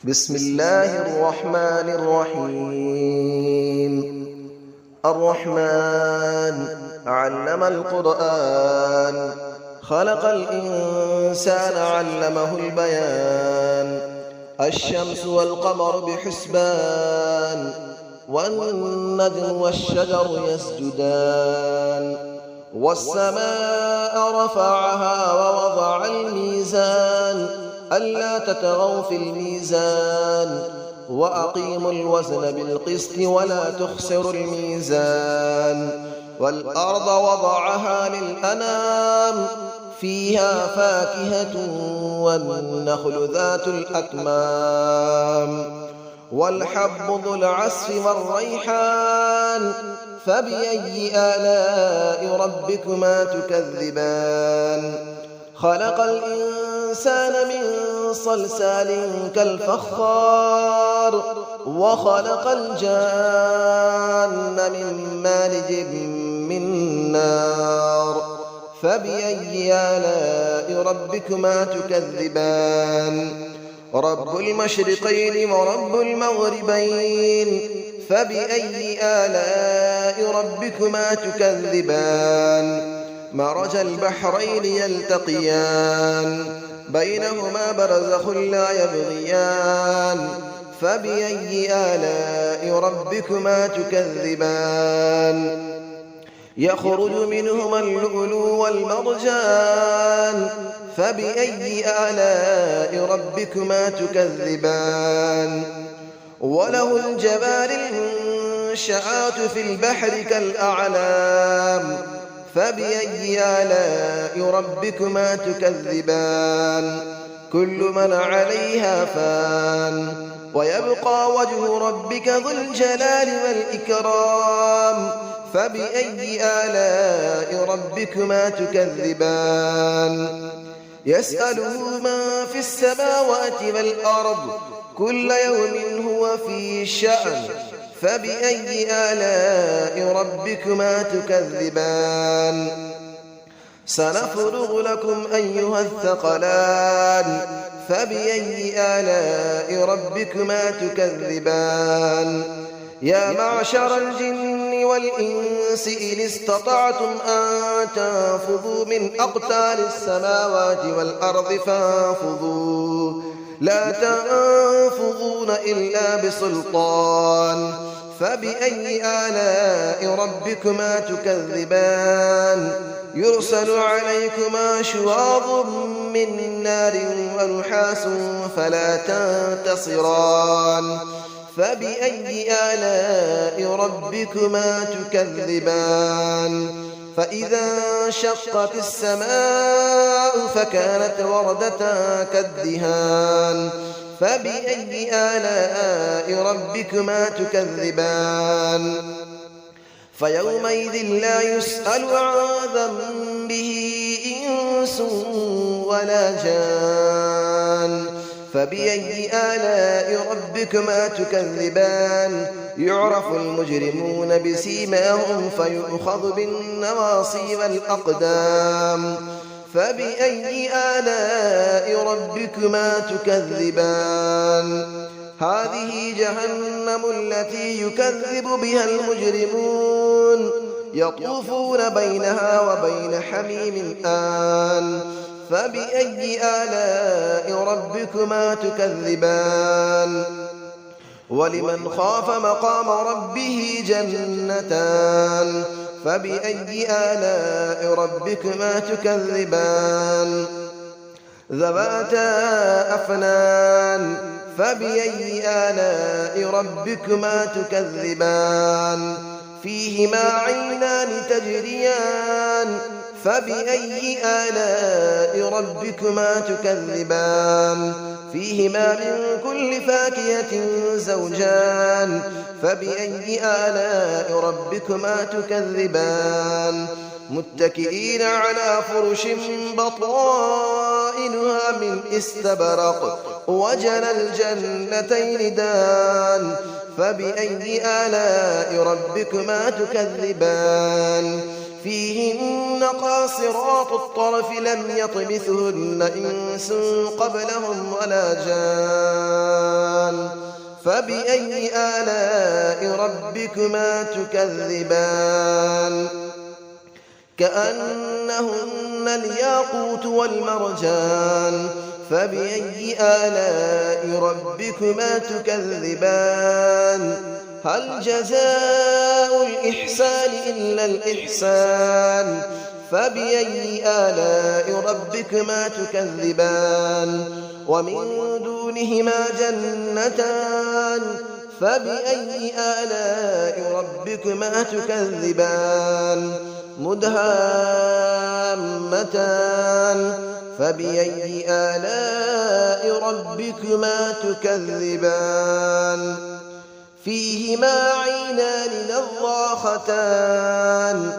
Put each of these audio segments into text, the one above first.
بسم الله الرحمن الرحيم. الرحمن علم القرآن، خلق الإنسان علمه البيان. الشمس والقمر بحسبان، والنجم والشجر يسجدان. والسماء رفعها ووضع الميزان، ألا تطغوا في الميزان، وأقيموا الوزن بالقسط ولا تخسروا الميزان. والأرض وضعها للأنام، فيها فاكهة والنخل ذات الأكمام. والحب ذو العصف والريحان، فبأي آلاء ربكما تكذبان. خلق الإنسان من صلصال كالفخار، وخلق الجان من مارج من نار. فبأي آلاء ربكما تكذبان. رب المشرقين ورب المغربين، فبأي آلاء ربكما تكذبان. مرج البحرين يلتقيان، بينهما برزخ لا يبغيان. فبأي آلاء ربكما تكذبان. يخرج منهما اللؤلؤ والمرجان، فبأي آلاء ربكما تكذبان. وله الجوار المنشآت في البحر كالأعلام، فبأي آلاء ربكما تكذبان. كل من عليها فان، ويبقى وجه ربك ذو الجلال والإكرام. فبأي آلاء ربكما تكذبان. يسأله من في السماوات والأرض، كل يوم هو في شأن. فبأي آلاء ربكما تكذبان. سنفرغ لكم أيها الثقلان، فبأي آلاء ربكما تكذبان. يا معشر الجن والإنس إن استطعتم أن تنفذوا من أقطار السماوات والأرض فانفذوا، لا تنفذون إلا بسلطان. فبأي آلاء ربكما تكذبان. يرسل عليكما شواظ من نار ونحاس فلا تنتصران. فبأي آلاء ربكما تكذبان. فإذا انشقت السماء فكانت وردة كالدهان. فبأي آلاء ربكما تكذبان. فيومئذ لا يسأل عن ذنبه إنس ولا جان. فبأي آلاء ربكما تكذبان. يعرف المجرمون بسيماهم فيؤخذ بالنواصي والأقدام. فبأي آلاء ربكما تكذبان. هذه جهنم التي يكذب بها المجرمون، يطوفون بينها وبين حميم آن. فبأي آلاء ربكما تكذبان. ولمن خاف مقام ربه جنتان. فبأي آلاء ربكما تكذبان. ذواتا أفنان. فبأي آلاء ربكما تكذبان. فيهما عينان تجريان. فبأي آلاء ربكما تكذبان. فيهما من كل فاكهة زوجان. فبأي آلاء ربكما تكذبان. متكئين على فرش بطائنها من استبرق، وجنى الجنتين دان. فبأي آلاء ربكما تكذبان. فيهن قاصرات الطرف لم يطمثهن إنس قبلهم ولا جان. فبأي آلاء ربكما تكذبان كأنهن الياقوت والمرجان فبأي آلاء ربكما تكذبان هل جزاء الإحسان إلا الإحسان فبأي آلاء ربكما تكذبان ومن دونهما جنتان فبأي آلاء ربكما تكذبان مدهامتان فبأي آلاء ربكما تكذبان فيهما عينان نضاختان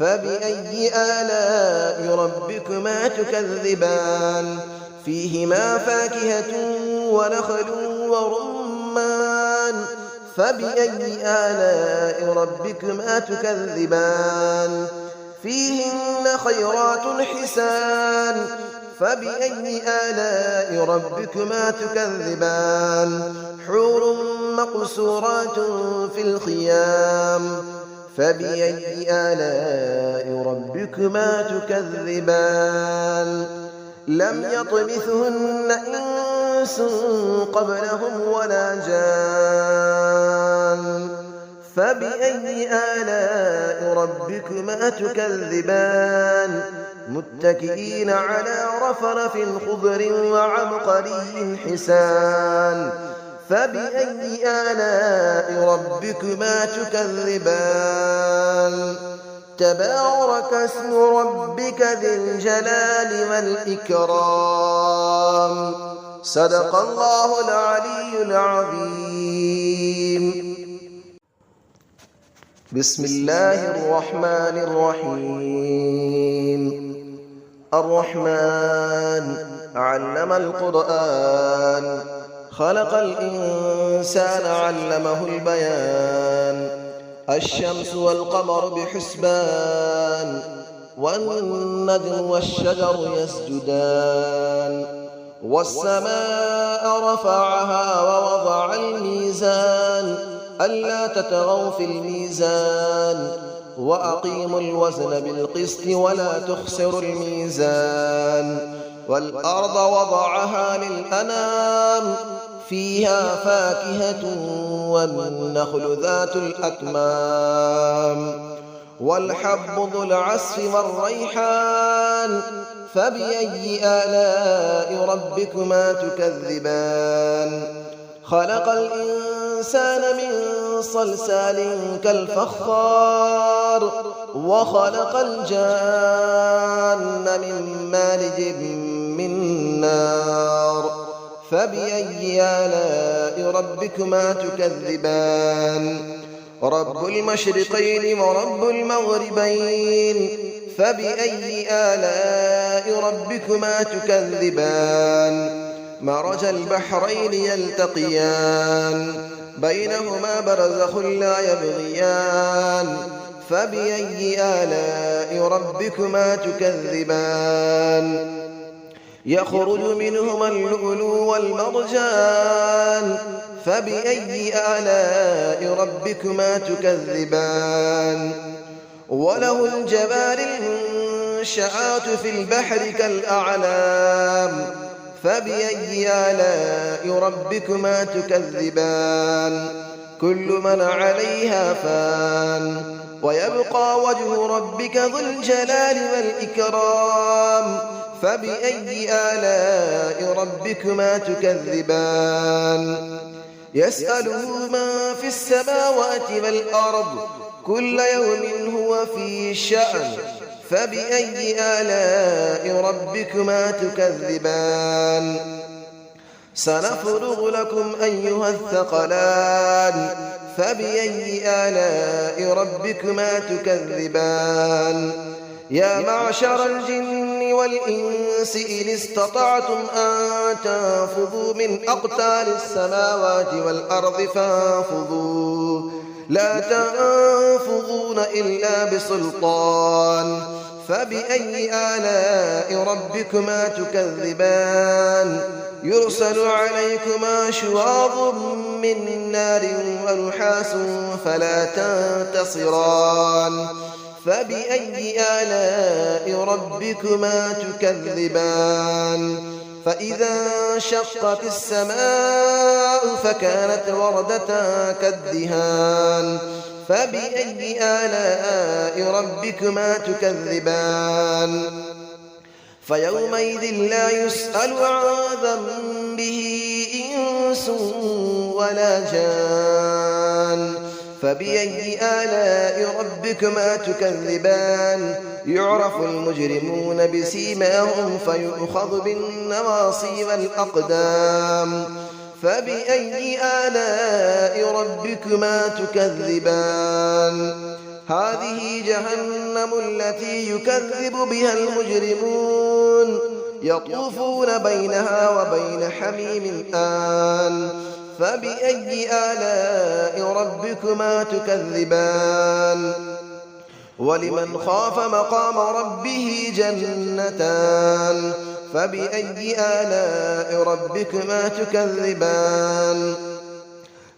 فبأي آلاء ربكما تكذبان فيهما فاكهة ونخل ورمان فبأي آلاء ربكما تكذبان فيهن خيرات حسان فبأي آلاء ربكما تكذبان حور مقصورات في الخيام فبأي آلاء ربكما تكذبان لم يطمثهن إنس قبلهم ولا جان فبأي آلاء ربكما تكذبان متكئين على رفرف خضر وعبقري حسان فبأي آلاء ربكما تكذبان تبارك اسم ربك ذي الجلال والإكرام صدق الله العلي العظيم بسم الله الرحمن الرحيم الرحمن علم القرآن خلق الإنسان علمه البيان الشمس والقمر بحسبان والنجم والشجر يسجدان والسماء رفعها ووضع الميزان ألا تطغوا في الميزان وأقيموا الوزن بالقسط ولا تخسروا الميزان والأرض وضعها للأنام فيها فاكهة والنخل ذات الأكمام والحب ذو العصف والريحان فبأي آلاء ربكما تكذبان خلق الإنسان من صلصال كالفخار وخلق الجان من مارج من نار فبأي آلاء ربكما تكذبان رب المشرقين ورب المغربين فبأي آلاء ربكما تكذبان مرج البحرين يلتقيان بينهما برزخ لا يبغيان فبأي آلاء ربكما تكذبان يخرج منهما اللؤلؤ والمرجان فبأي آلاء ربكما تكذبان وله الجبال المنشآت في البحر كالأعلام فبأي آلاء ربكما تكذبان كل من عليها فان ويبقى وجه ربك ذو الجلال والإكرام فبأي آلاء ربكما تكذبان يسأله من في السماوات والأرض كل يوم هو في شأن فبأي آلاء ربكما تكذبان سنفرغ لكم أيها الثقلان فبأي آلاء ربكما تكذبان يا معشر الجن والإنس إن استطعتم أن تنفذوا من أقطار السماوات والأرض فانفذوا لا تنفذون إلا بسلطان فبأي آلاء ربكما تكذبان يرسل عليكما شواظ من نار ونحاس فلا تنتصران فبأي آلاء ربكما تكذبان فإذا انشقت السماء فكانت وردة كالدهان فبأي آلاء ربكما تكذبان فيومئذ لا يسأل عن ذنبه إنس ولا جان فبأي آلاء ربكما تكذبان يعرف المجرمون بسيماهم فيؤخذ بالنواصي والأقدام فبأي آلاء ربكما تكذبان هذه جهنم التي يكذب بها المجرمون يطوفون بينها وبين حميم آن فبأي آلاء ربكما تكذبان ولمن خاف مقام ربه جنتان فبأي آلاء ربكما تكذبان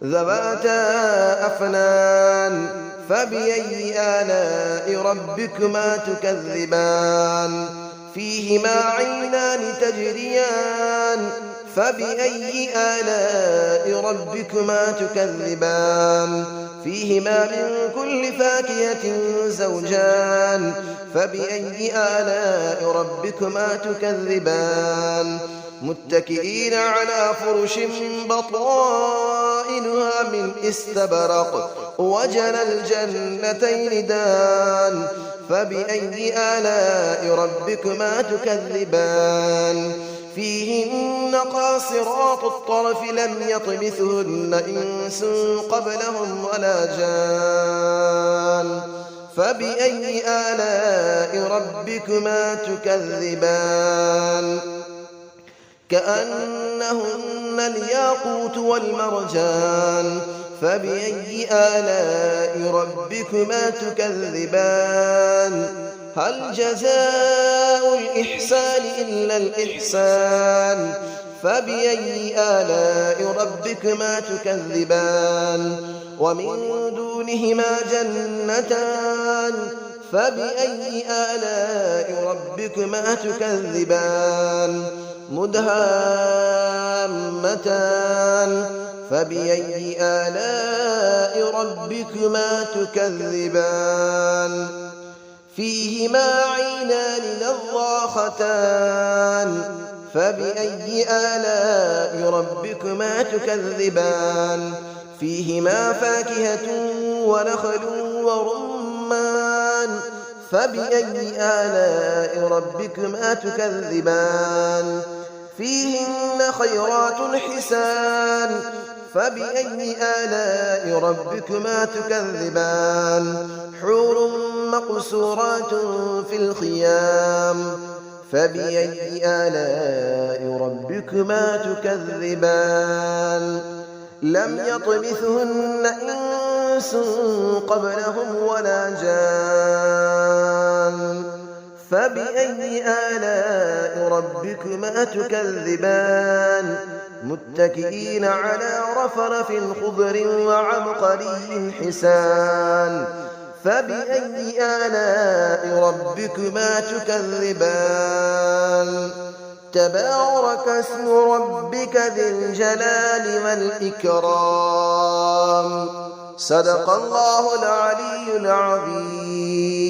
ذواتا أفنان فبأي آلاء ربكما تكذبان فيهما عينان تجريان فبأي آلاء ربكما تكذبان فيهما من كل فاكهة زوجان فبأي آلاء ربكما تكذبان متكئين على فرش بطائنها من استبرق وجنى الجنتين دان فبأي آلاء ربكما تكذبان فيهن قاصرات الطرف لم يطمثهن إنس قبلهم ولا جان فبأي آلاء ربكما تكذبان كأنهن الياقوت والمرجان فبأي آلاء ربكما تكذبان هل جزاء الإحسان إلا الإحسان فبأي آلاء ربكما تكذبان ومن دونهما جنتان فبأي آلاء ربكما تكذبان مدهامتان فبأي آلاء ربكما تكذبان فيهما عينان نضاختان فبأي آلاء ربكما تكذبان فيهما فاكهة ونخل ورمان فبأي آلاء ربكما تكذبان فيهن خيرات حسان فبأي آلاء ربكما تكذبان حور مقصورات في الخيام فبأي آلاء ربكما تكذبان لم يطمثهن إنس قبلهم ولا جان فبأي آلاء ربكما تكذبان متكئين على رفرف خضر وعبقري حسان فبأي آلاء ربكما تكذبان تبارك اسم ربك ذي الجلال والإكرام صدق الله العلي العظيم.